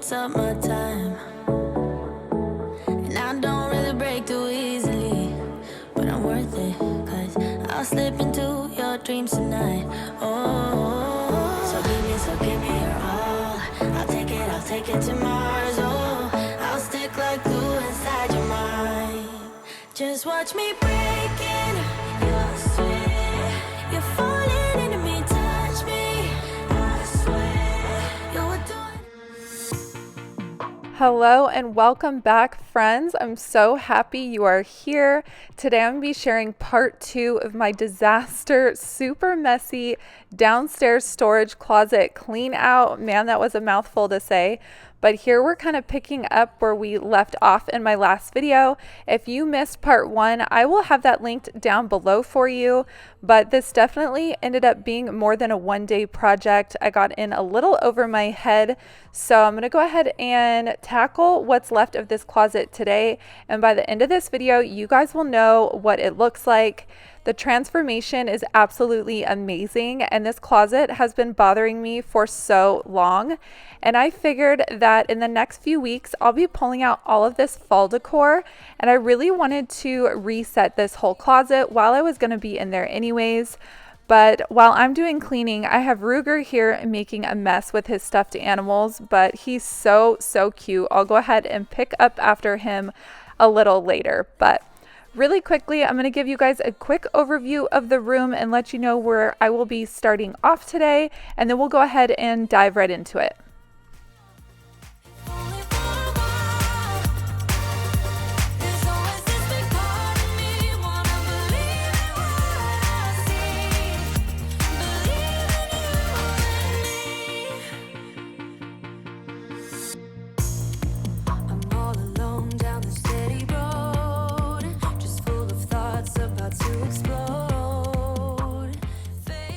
takes up my time, and I don't really break too easily, but I'm worth it, 'cause I'll slip into your dreams tonight. Oh, so give me your all. I'll take it to Mars. Oh, I'll stick like glue inside your mind. Just watch me breaking your sweat. You're falling into me, touch me. I swear you're doing. Hello and welcome back, friends. I'm so happy you are here. Today I'm going to be sharing part 2 of my disaster, super messy downstairs storage closet clean out. Man, that was a mouthful to say. But here we're kind of picking up where we left off in my last video. If you missed part 1, I will have that linked down below for you. But this definitely ended up being more than a one-day project. I got in a little over my head. So I'm going to go ahead and tackle what's left of this closet today. And by the end of this video, you guys will know what it looks like. The transformation is absolutely amazing, and this closet has been bothering me for so long. And I figured that in the next few weeks, I'll be pulling out all of this fall decor, and I really wanted to reset this whole closet while I was going to be in there anyways. But while I'm doing cleaning, I have Ruger here making a mess with his stuffed animals, but he's so cute. I'll go ahead and pick up after him a little later. But really quickly, I'm going to give you guys a quick overview of the room and let you know where I will be starting off today, and then we'll go ahead and dive right into it.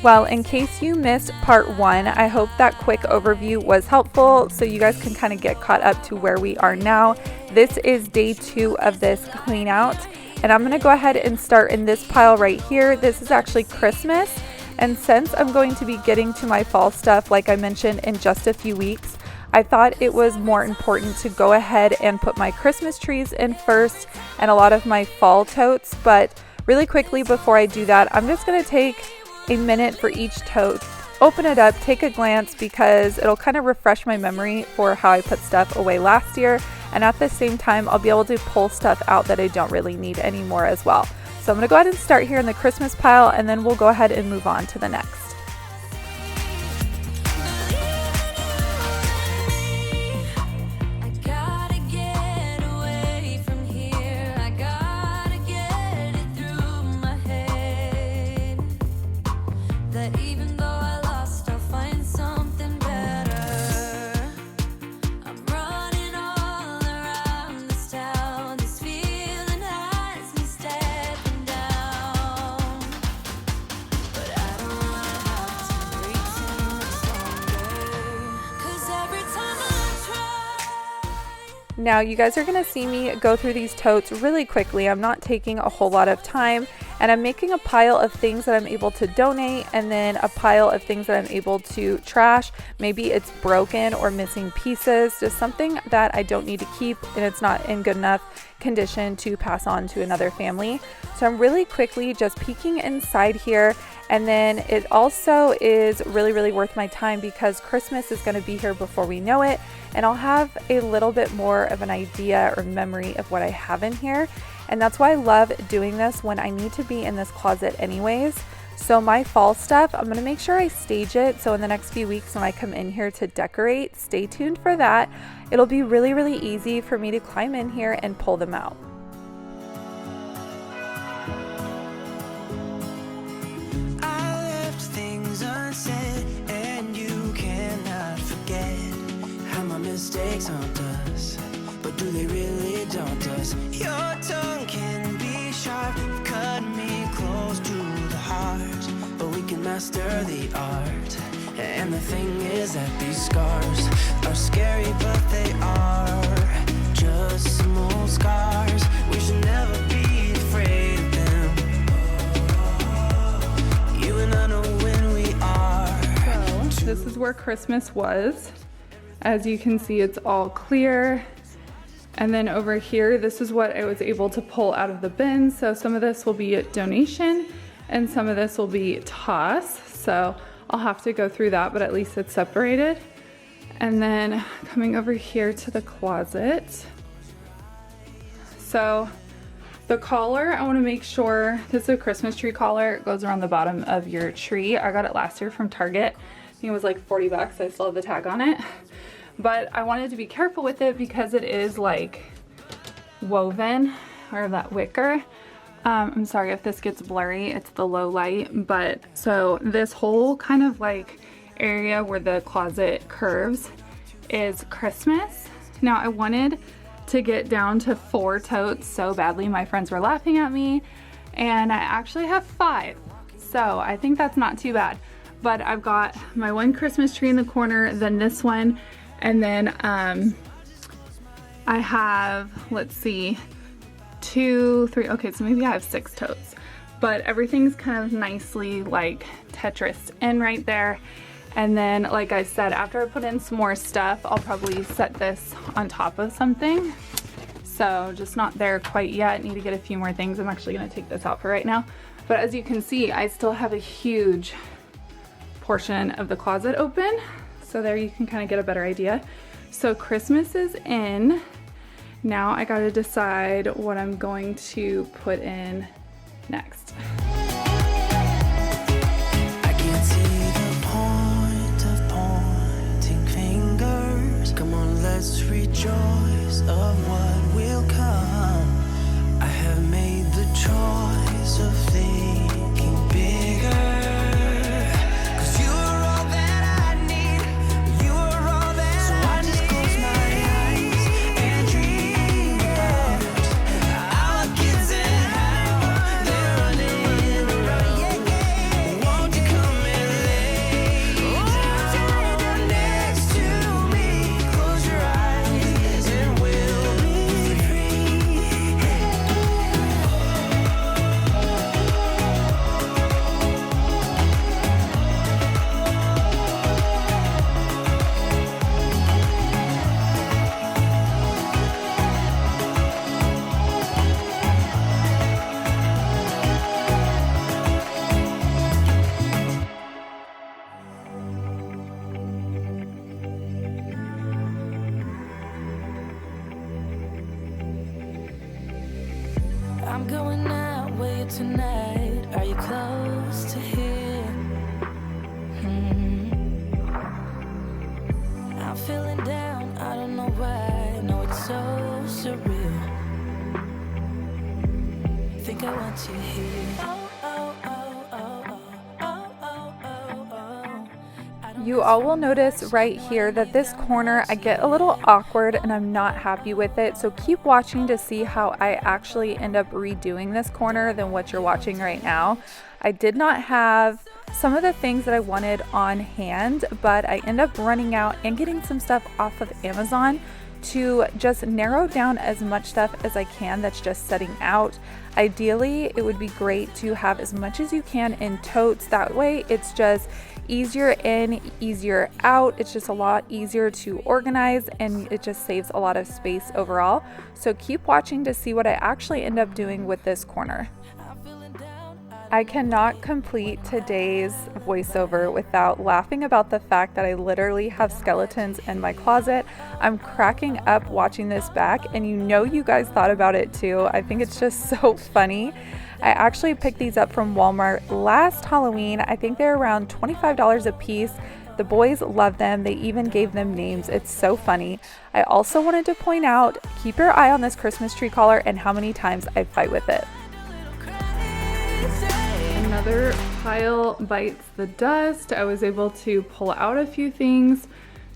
Well, in case you missed part 1, I hope that quick overview was helpful so you guys can kind of get caught up to where we are now. This is day 2 of this clean out, and I'm going to go ahead and start in this pile right here. This is actually Christmas, and since I'm going to be getting to my fall stuff, like I mentioned, in just a few weeks, I thought it was more important to go ahead and put my Christmas trees in first and a lot of my fall totes. But really quickly before I do that, I'm just going to take a minute for each tote, open it up, take a glance, because it'll kind of refresh my memory for how I put stuff away last year, and at the same time I'll be able to pull stuff out that I don't really need anymore as well. So I'm going to go ahead and start here in the Christmas pile, and then we'll go ahead and move on to the next. Now you guys are going to see me go through these totes really quickly. I'm not taking a whole lot of time, and I'm making a pile of things that I'm able to donate and then a pile of things that I'm able to trash. Maybe it's broken or missing pieces, just something that I don't need to keep and it's not in good enough condition to pass on to another family. So I'm really quickly just peeking inside here, and then it also is really worth my time because Christmas is going to be here before we know it, and I'll have a little bit more of an idea or memory of what I have in here. And that's why I love doing this when I need to be in this closet anyways. So my fall stuff, I'm going to make sure I stage it, so in the next few weeks when I come in here to decorate, stay tuned for that. It'll be really easy for me to climb in here and pull them out. I left things unsaid, and you cannot forget how my mistakes haunt us, but do they really daunt us? Your tongue can be sharp, cut me close to the heart, but we can master the art. And the thing is that these scars are scary, but they are just some old scars. We should never be afraid of them. You and I know when we are. So this is where Christmas was. As you can see, it's all clear. And then over here, this is what I was able to pull out of the bin. So some of this will be a donation and some of this will be toss. So I'll have to go through that, but at least it's separated. And then coming over here to the closet. So the collar, I want to make sure, this is a Christmas tree collar. It goes around the bottom of your tree. I got it last year from Target. I think it was like 40 bucks. I still have the tag on it. But I wanted to be careful with it because it is like woven, or that wicker. I'm sorry if this gets blurry, it's the low light. But so this whole kind of like area where the closet curves is Christmas. Now I wanted to get down to 4 totes so badly. My friends were laughing at me, and I actually have 5. So I think that's not too bad. But I've got my one Christmas tree in the corner, then this one, and then I have, let's see, 2, 3, okay, so maybe I have 6 totes. But everything's kind of nicely like Tetrised in right there. And then, like I said, after I put in some more stuff, I'll probably set this on top of something. So just not there quite yet. Need to get a few more things. I'm actually gonna take this out for right now. But as you can see, I still have a huge portion of the closet open. So there you can kind of get a better idea. So Christmas is in. Now I gotta decide what I'm going to put in next. I can see the point of pointing fingers. Come on, let's rejoice of what will come. I have made the choice of thinking bigger. I'm going out with you tonight. Are you close to here? I'm feeling down, I don't know why. No, it's so surreal. Think I want you here. You all will notice right here that this corner, I get a little awkward and I'm not happy with it. So keep watching to see how I actually end up redoing this corner than what you're watching right now. I did not have some of the things that I wanted on hand, but I end up running out and getting some stuff off of Amazon to just narrow down as much stuff as I can that's just setting out. Ideally, it would be great to have as much as you can in totes. That way it's just easier in, easier out. It's just a lot easier to organize and it just saves a lot of space overall. So keep watching to see what I actually end up doing with this corner. I cannot complete today's voiceover without laughing about the fact that I literally have skeletons in my closet. I'm cracking up watching this back, and you know you guys thought about it too. I think it's just so funny. I actually picked these up from Walmart last Halloween. I think they're around $25 a piece. The boys love them. They even gave them names. It's so funny. I also wanted to point out, keep your eye on this Christmas tree collar and how many times I fight with it. Another pile bites the dust. I was able to pull out a few things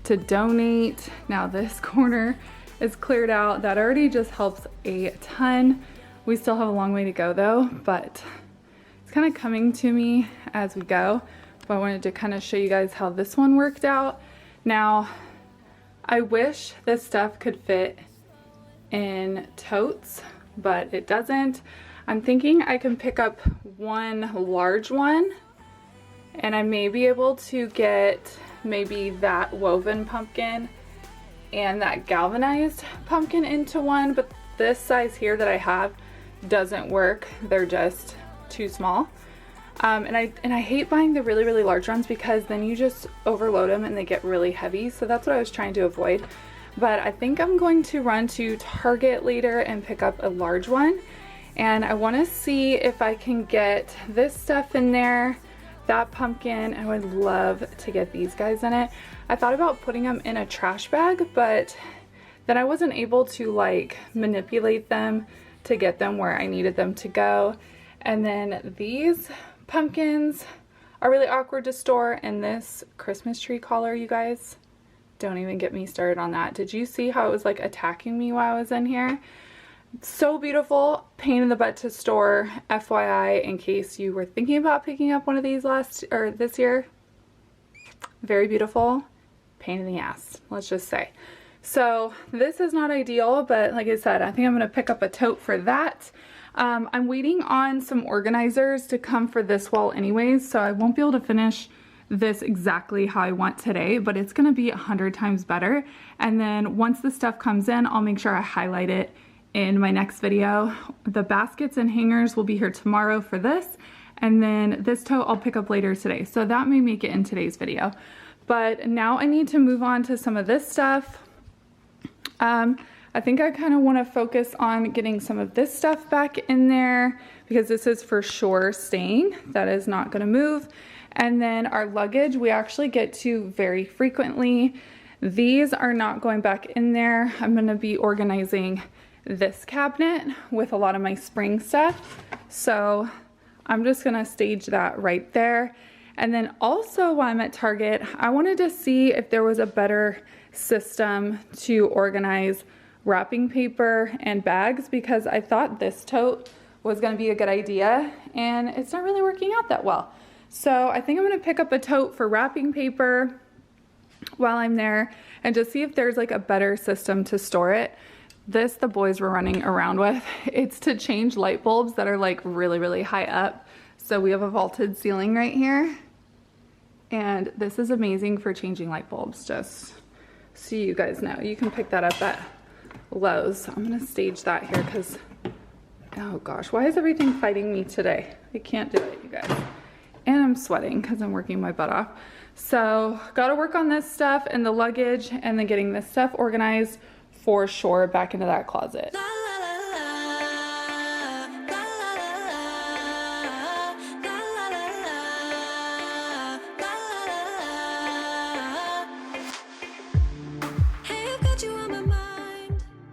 to donate. Now this corner is cleared out. That already just helps a ton. We still have a long way to go though, but it's kind of coming to me as we go. But I wanted to kind of show you guys how this one worked out. Now, I wish this stuff could fit in totes, but it doesn't. I'm thinking I can pick up one large one and I may be able to get maybe that woven pumpkin and that galvanized pumpkin into one, but this size here that I have doesn't work. They're just too small. And I hate buying the really large ones because then you just overload them and they get really heavy. So that's what I was trying to avoid. But I think I'm going to run to Target later and pick up a large one. And I want to see if I can get this stuff in there, that pumpkin. I would love to get these guys in it. I thought about putting them in a trash bag, but then I wasn't able to like manipulate them to get them where I needed them to go. And then these pumpkins are really awkward to store, and this Christmas tree collar, you guys, don't even get me started on that. Did you see how it was like attacking me while I was in here? So beautiful, pain in the butt to store, FYI, in case you were thinking about picking up one of these this year. Very beautiful, pain in the ass, let's just say. So this is not ideal, but like I said, I think I'm gonna pick up a tote for that. I'm waiting on some organizers to come for this wall anyways, so I won't be able to finish this exactly how I want today, but it's gonna be 100 times better. And then once the stuff comes in, I'll make sure I highlight it in my next video. The baskets and hangers will be here tomorrow for this, and then this tote I'll pick up later today. So that may make it in today's video. But now I need to move on to some of this stuff. I think I kind of want to focus on getting some of this stuff back in there because this is for sure staying. That is not going to move. And then our luggage we actually get to very frequently. These are not going back in there. I'm going to be organizing this cabinet with a lot of my spring stuff. So I'm just going to stage that right there. And then also while I'm at Target, I wanted to see if there was a better system to organize wrapping paper and bags, because I thought this tote was going to be a good idea and it's not really working out that well. So I think I'm going to pick up a tote for wrapping paper while I'm there and just see if there's like a better system to store it. This the boys were running around with. It's to change light bulbs that are like really high up. So we have a vaulted ceiling right here, and this is amazing for changing light bulbs, just so you guys know. You can pick that up at Lowe's. I'm gonna stage that here because, oh gosh, why is everything fighting me today? I can't do it, you guys. And I'm sweating because I'm working my butt off. So gotta work on this stuff and the luggage, and then getting this stuff organized for sure back into that closet.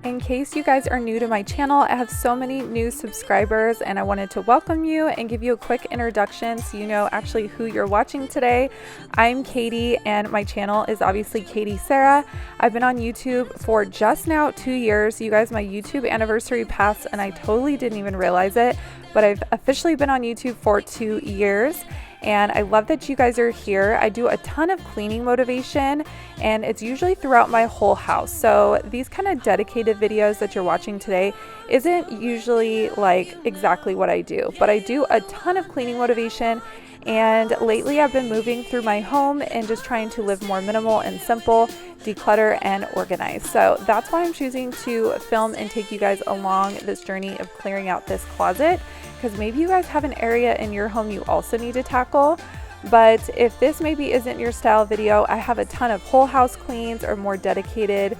In case you guys are new to my channel, I have so many new subscribers and I wanted to welcome you and give you a quick introduction so you know actually who you're watching today. I'm Katie and my channel is obviously KATIESARAH. I've been on YouTube for just now 2 years. You guys, my YouTube anniversary passed and I totally didn't even realize it, but I've officially been on YouTube for 2 years. And I love that you guys are here. I do a ton of cleaning motivation and it's usually throughout my whole house. So these kind of dedicated videos that you're watching today isn't usually like exactly what I do, but I do a ton of cleaning motivation. And lately I've been moving through my home and just trying to live more minimal and simple, declutter and organize. So that's why I'm choosing to film and take you guys along this journey of clearing out this closet, because maybe you guys have an area in your home you also need to tackle. But if this maybe isn't your style video, I have a ton of whole house cleans or more dedicated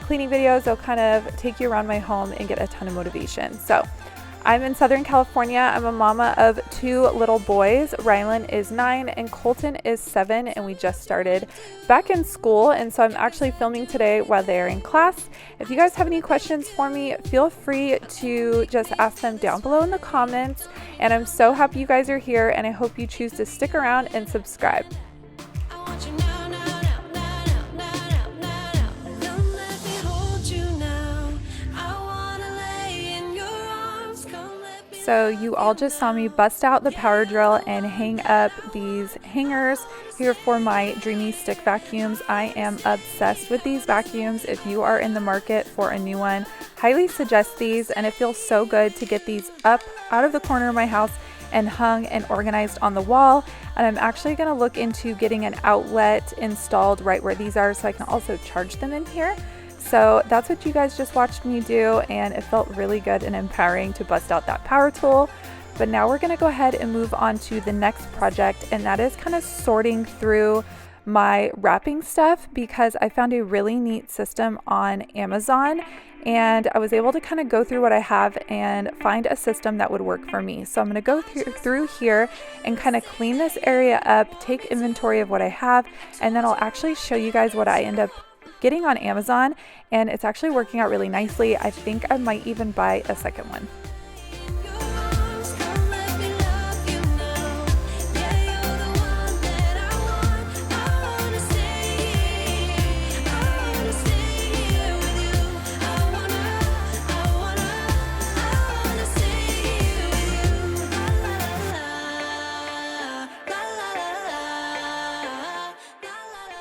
cleaning videos that'll kind of take you around my home and get a ton of motivation. So I'm in Southern California. I'm a mama of 2 little boys. Rylan is 9 and Colton is 7, and we just started back in school, and so I'm actually filming today while they're in class. If you guys have any questions for me, feel free to just ask them down below in the comments, and I'm so happy you guys are here and I hope you choose to stick around and subscribe. So you all just saw me bust out the power drill and hang up these hangers here for my Dreamy Stick vacuums. I am obsessed with these vacuums. If you are in the market for a new one, highly suggest these, and it feels so good to get these up out of the corner of my house and hung and organized on the wall. And I'm actually going to look into getting an outlet installed right where these are so I can also charge them in here. So that's what you guys just watched me do, and it felt really good and empowering to bust out that power tool. But now we're going to go ahead and move on to the next project, and that is kind of sorting through my wrapping stuff, because I found a really neat system on Amazon, and I was able to kind of go through what I have and find a system that would work for me. So I'm going to go through here and kind of clean this area up, take inventory of what I have, and then I'll actually show you guys what I end up getting on Amazon, and it's actually working out really nicely. I think I might even buy a second one.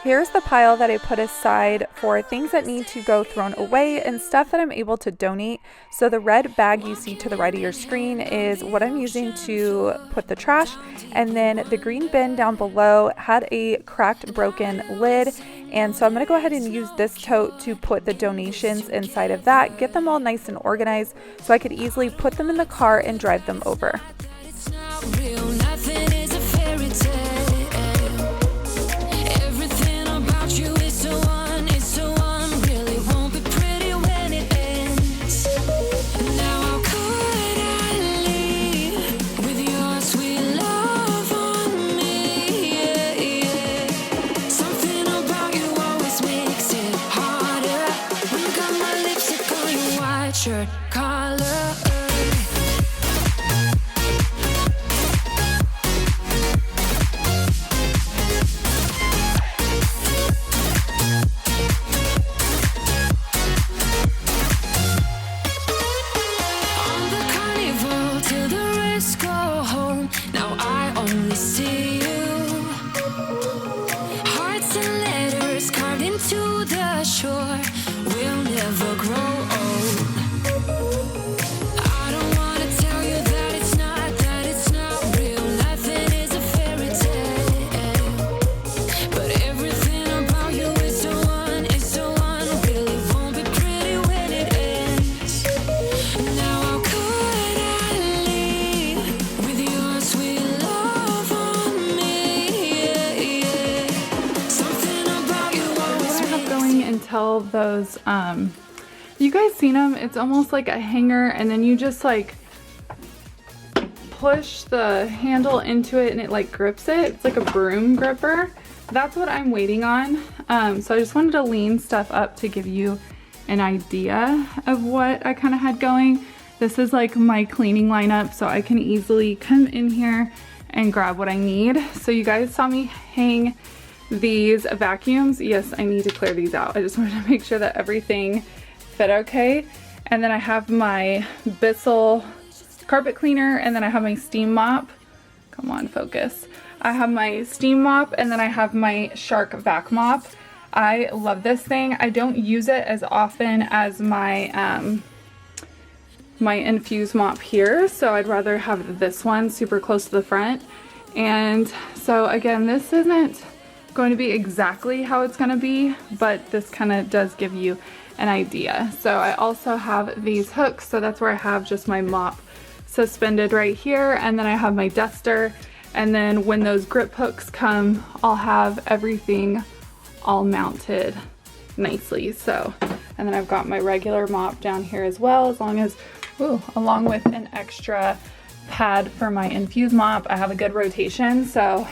Here's the pile that I put aside for things that need to go thrown away and stuff that I'm able to donate. So the red bag you see to the right of your screen is what I'm using to put the trash. And then the green bin down below had a cracked, broken lid. And so I'm going to go ahead and use this tote to put the donations inside of that, get them all nice and organized so I could easily put them in the car and drive them over. It's not real, nothing is a fairy tale. Shirt collar. Those you guys seen them? It's almost like a hanger, and then you just like push the handle into it and it like grips it. It's like a broom gripper. That's what I'm waiting on. So I just wanted to lean stuff up to give you an idea of what I kind of had going. This is like my cleaning lineup, so I can easily come in here and grab what I need. So you guys saw me hang these vacuums. Yes, I need to clear these out. I just wanted to make sure that everything fit okay. And then I have my BISTRO carpet cleaner, and then I have my steam mop. Come on, focus. I have my steam mop, and then I have my Shark vac mop. I love this thing. I don't use it as often as my my infused mop here, so I'd rather have this one super close to the front. And so again, this isn't going to be exactly how it's going to be, but this kind of does give you an idea. So I also have these hooks, so that's where I have just my mop suspended right here, and then I have my duster, and then when those grip hooks come, I'll have everything all mounted nicely. So, and then I've got my regular mop down here as well, along with an extra pad for my infused mop. I have a good rotation, so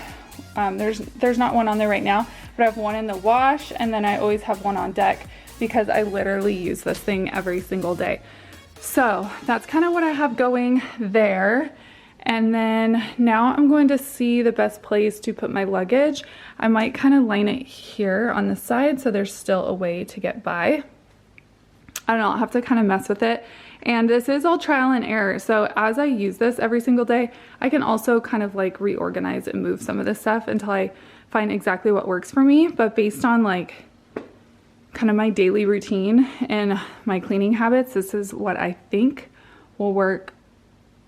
there's not one on there right now, but I have one in the wash, and then I always have one on deck because I literally use this thing every single day. So that's kind of what I have going there. And then now I'm going to see the best place to put my luggage. I might kind of line it here on the side so there's still a way to get by. I don't know, I'll have to kind of mess with it. And this is all trial and error. So as I use this every single day, I can also kind of like reorganize and move some of this stuff until I find exactly what works for me. But based on like kind of my daily routine and my cleaning habits, this is what I think will work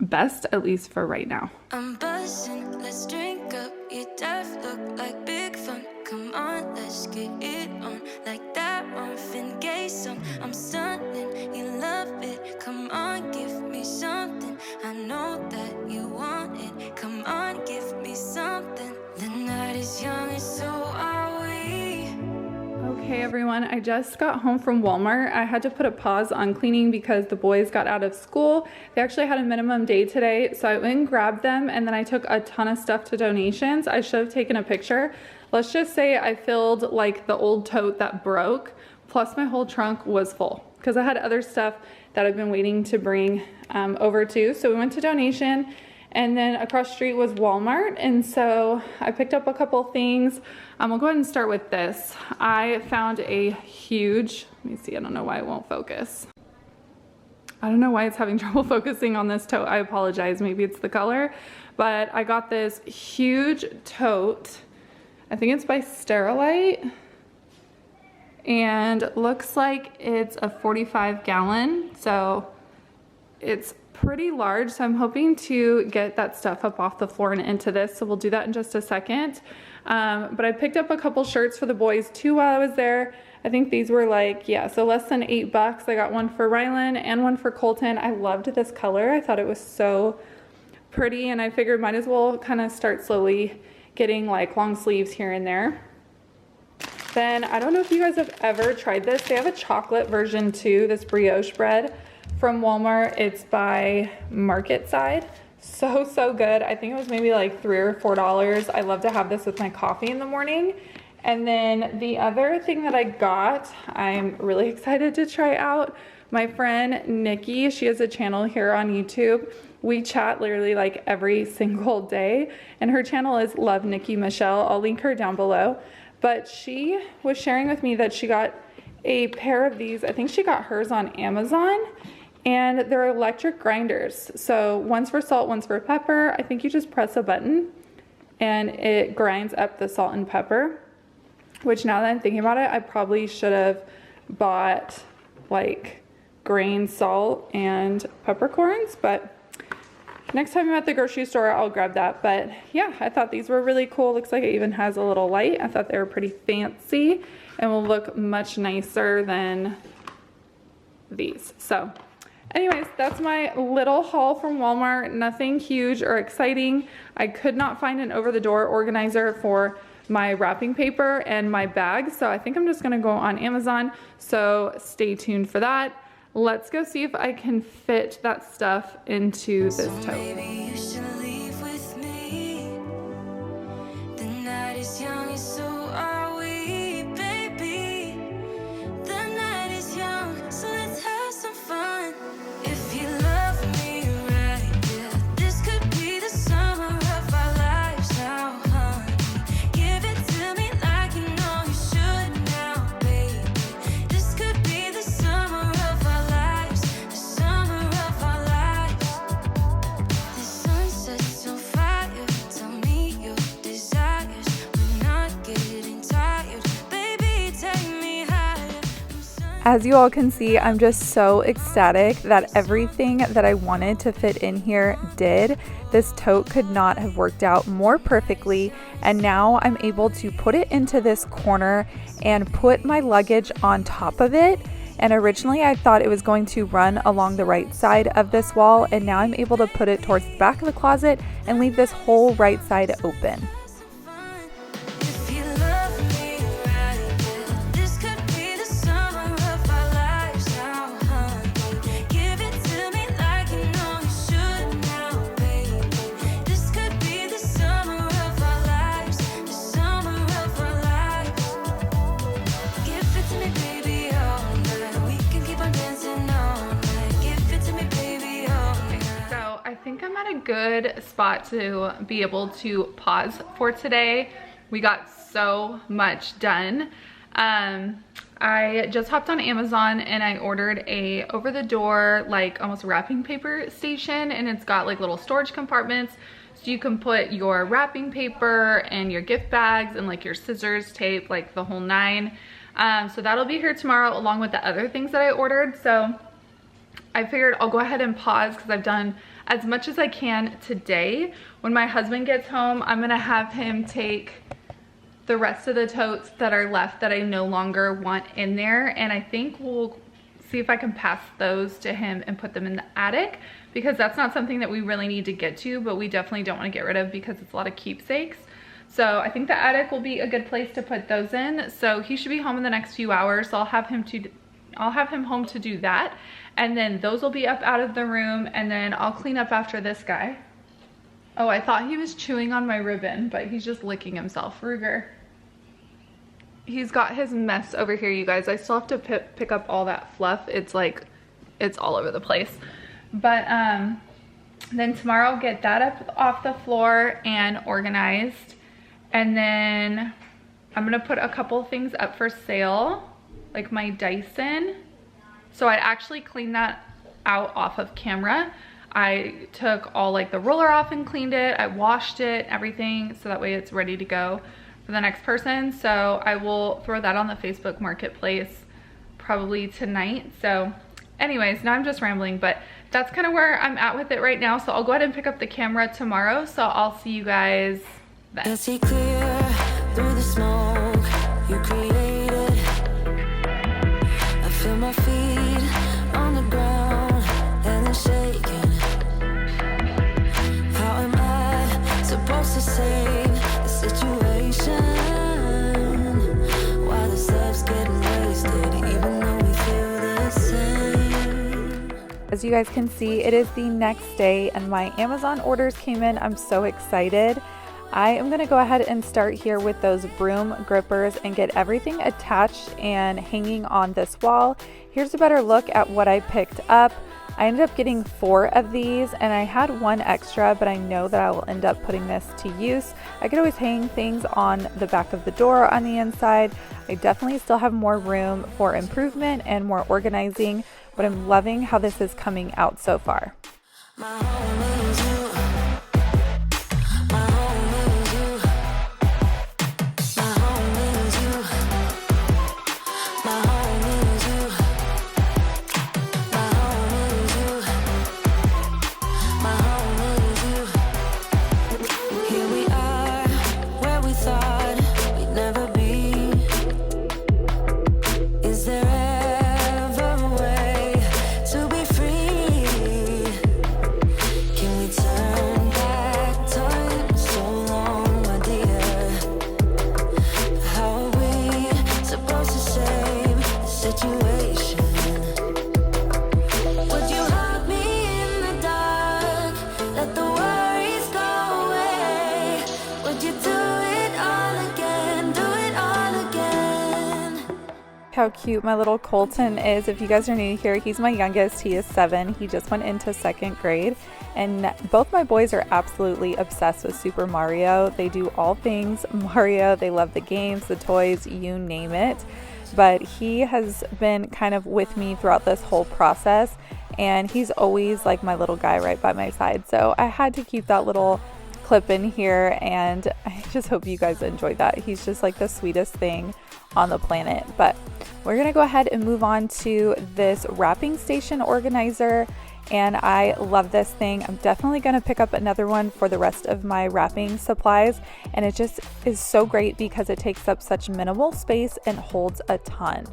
best, at least for right now. I'm buzzing, let's drink up. Your death look like big fun. Come on, let's get it on. Like that Marvin Gaye song. I'm stunning, you love it. Come on, give me something. I know that you want it. Come on, give me something. The night is young and so are we. Okay everyone, I just got home from Walmart. I had to put a pause on cleaning because the boys got out of school. They actually had a minimum day today, so I went and grabbed them, and then I took a ton of stuff to donations. I should have taken a picture. Let's just say I filled like the old tote that broke, plus my whole trunk was full because I had other stuff that I've been waiting to bring over to. So we went to donation, and then across the street was Walmart, and so I picked up a couple things. We'll go ahead and start with this. I found a huge, let me see, I don't know why it won't focus. I don't know why it's having trouble focusing on this tote. I apologize, maybe it's the color, but I got this huge tote. I think it's by Sterilite, and looks like it's a 45-gallon, so it's pretty large. So I'm hoping to get that stuff up off the floor and into this, so we'll do that in just a second. But I picked up a couple shirts for the boys too while I was there. I think these were like, yeah, so less than $8. I got one for Rylan and one for Colton. I loved this color. I thought it was so pretty, and I figured might as well kind of start slowly getting like long sleeves here and there. Then I don't know if you guys have ever tried this. They have a chocolate version too, this brioche bread from Walmart. It's by Market Side. So good. I think it was maybe like $3 or $4. I love to have this with my coffee in the morning. And then the other thing that I got, I'm really excited to try out. My friend Nikki, she has a channel here on YouTube. We chat literally like every single day, and her channel is Love Nikki Michelle. I'll link her down below. But she was sharing with me that she got a pair of these. I think she got hers on Amazon, and they're electric grinders. So one's for salt, one's for pepper. I think you just press a button and it grinds up the salt and pepper, which now that I'm thinking about it, I probably should have bought like grain salt and peppercorns, but next time I'm at the grocery store, I'll grab that. But yeah, I thought these were really cool. Looks like it even has a little light. I thought they were pretty fancy and will look much nicer than these. So anyways, that's my little haul from Walmart. Nothing huge or exciting. I could not find an over-the-door organizer for my wrapping paper and my bag, so I think I'm just gonna go on Amazon, so stay tuned for that. Let's go see if I can fit that stuff into this tote. Maybe you should leave with me. The night is young and so are we, baby. The night is young, so let's have some fun. If you love me right, yeah, this could be the summer of our lives now, honey. Give it to me like you know you should now, baby. This could be the summer of our lives, the summer of our lives. The sun sets on fire, tell me your desires. We're not getting tired, baby, take me higher. As you all can see, I'm just so ecstatic that everything that I wanted to fit in here did. This tote could not have worked out more perfectly, and now I'm able to put it into this corner and put my luggage on top of it. And originally I thought it was going to run along the right side of this wall, and now I'm able to put it towards the back of the closet and leave this whole right side open. If you love me right, yeah, this could be the summer of our lives now, honey. Give it to me like you know you should now, baby. This could be the summer of our lives, the summer of our lives. Give it to me, baby, all night. We can keep on dancing all night. Give it to me, baby, all night. So I think I'm at a good spot to be able to pause for today. We got so much done. I just hopped on Amazon and I ordered a over-the-door, like almost wrapping paper station, and it's got like little storage compartments, so you can put your wrapping paper and your gift bags and like your scissors, tape, like the whole nine. So that'll be here tomorrow along with the other things that I ordered. So I figured I'll go ahead and pause because I've done as much as I can today. When my husband gets home, I'm gonna have him take the rest of the totes that are left that I no longer want in there, and I think we'll see if I can pass those to him and put them in the attic, because that's not something that we really need to get to, but we definitely don't want to get rid of because it's a lot of keepsakes. So I think the attic will be a good place to put those in. So he should be home in the next few hours, so I'll have him home to do that, and then those will be up out of the room, and then I'll clean up after this guy. Oh, I thought he was chewing on my ribbon, but he's just licking himself. Ruger. He's got his mess over here, you guys. I still have to pick up all that fluff. It's like, it's all over the place. But then tomorrow I'll get that up off the floor and organized. And then I'm gonna put a couple things up for sale, like my Dyson. So I actually cleaned that out off of camera. I took all like the roller off and cleaned it. I washed it, everything, so that way it's ready to go for the next person. So I will throw that on the Facebook Marketplace probably tonight. So anyways, now I'm just rambling, but that's kind of where I'm at with it right now. So I'll go ahead and pick up the camera tomorrow. So I'll see you guys then. You'll see clear through the smoke you created. I feel my feet on the ground and they're shaking. How am I supposed to save the situation? While the stuff's getting wasted, even though we feel the same. As you guys can see, it is the next day and my Amazon orders came in. I'm so excited. I am going to go ahead and start here with those broom grippers and get everything attached and hanging on this wall. Here's a better look at what I picked up. I ended up getting 4 of these and I had 1 extra, but I know that I will end up putting this to use. I could always hang things on the back of the door on the inside. I definitely still have more room for improvement and more organizing, but I'm loving how this is coming out so far. My home is you. My home is you. My home is you. My home is you. My home is you. My home is you. Here we are, where we thought we'd never be. Is there ever a way to be free? Can we turn back time so long, my dear? How are we supposed to save the situation? Would you hug me in the dark? Let the worries go away. Would you do it all again? Do it all again? How cute my little Colton is. If you guys are new here, he's my youngest. He is 7. He just went into 2nd grade. And both my boys are absolutely obsessed with Super Mario. They do all things Mario. They love the games, the toys, you name it. But he has been kind of with me throughout this whole process. And he's always like my little guy right by my side. So I had to keep that little clip in here. And I just hope you guys enjoy that. He's just like the sweetest thing on the planet. But we're gonna go ahead and move on to this wrapping station organizer, and I love this thing. I'm definitely gonna pick up another one for the rest of my wrapping supplies, and it just is so great because it takes up such minimal space and holds a ton.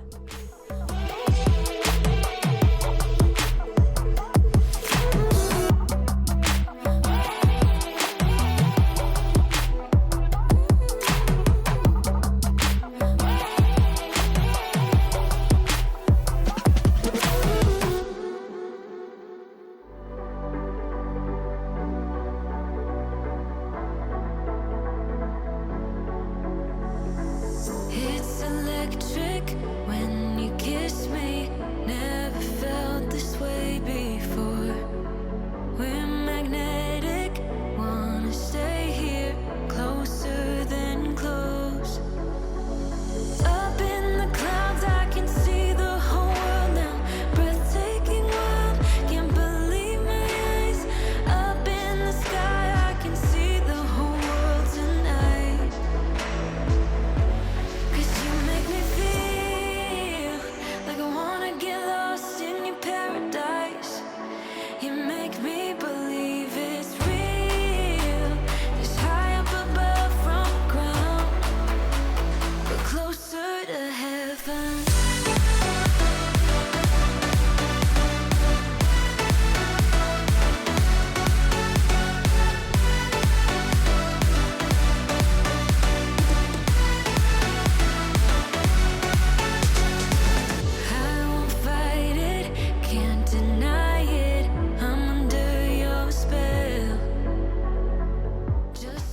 It's electric when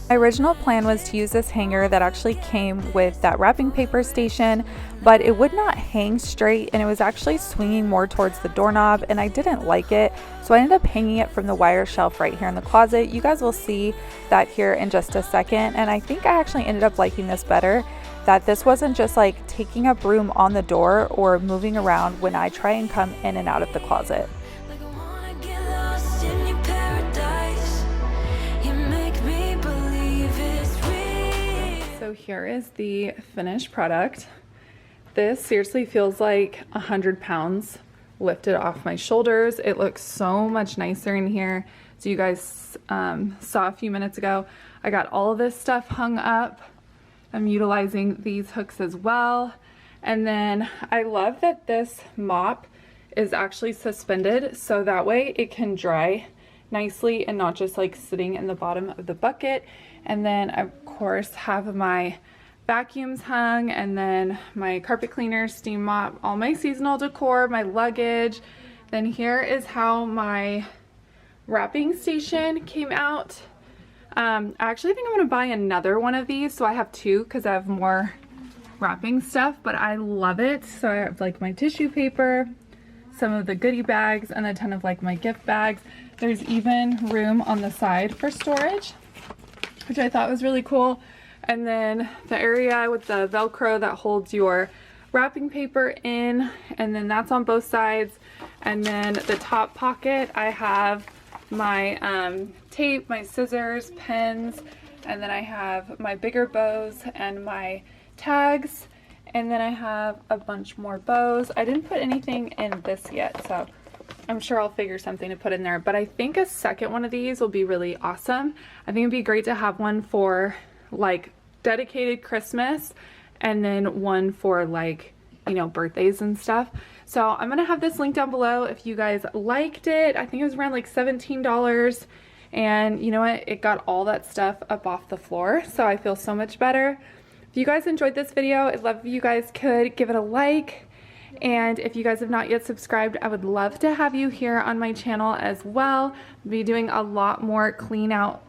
My original plan was to use this hanger that actually came with that wrapping paper station, but it would not hang straight and it was actually swinging more towards the doorknob and I didn't like it. So I ended up hanging it from the wire shelf right here in the closet. You guys will see that here in just a second. And I think I actually ended up liking this better, that this wasn't just like taking up room on the door or moving around when I try and come in and out of the closet. Like I wanna get lost in your paradise. You make me believe it's real. So here is the finished product. This seriously feels like 100 pounds lifted off my shoulders. It looks so much nicer in here. So you guys saw a few minutes ago, I got all of this stuff hung up. I'm utilizing these hooks as well. And then I love that this mop is actually suspended so that way it can dry nicely and not just like sitting in the bottom of the bucket. And then I, of course, have my vacuums hung, and then my carpet cleaner, steam mop, all my seasonal decor, my luggage. Then here is how my wrapping station came out. I actually think I'm gonna buy another one of these so I have two because I have more wrapping stuff, but I love it. So I have like my tissue paper, some of the goodie bags, and a ton of like my gift bags. There's even room on the side for storage, which I thought was really cool. And then the area with the Velcro that holds your wrapping paper in, and then that's on both sides. And then the top pocket, I have my tape, my scissors, pens, and then I have my bigger bows and my tags, and then I have a bunch more bows. I didn't put anything in this yet, so I'm sure I'll figure something to put in there, but I think a second one of these will be really awesome. I think it'd be great to have one for like dedicated Christmas and then one for like, you know, birthdays and stuff. So I'm gonna have this link down below if you guys liked it. I think it was around like $17, and you know what, it got all that stuff up off the floor, so I feel so much better. If you guys enjoyed this video, I'd love if you guys could give it a like. And if you guys have not yet subscribed, I would love to have you here on my channel as well. I'll be doing a lot more clean out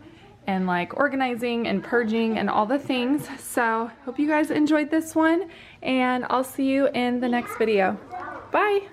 and like organizing and purging and all the things. So hope you guys enjoyed this one, and I'll see you in the next video. Bye.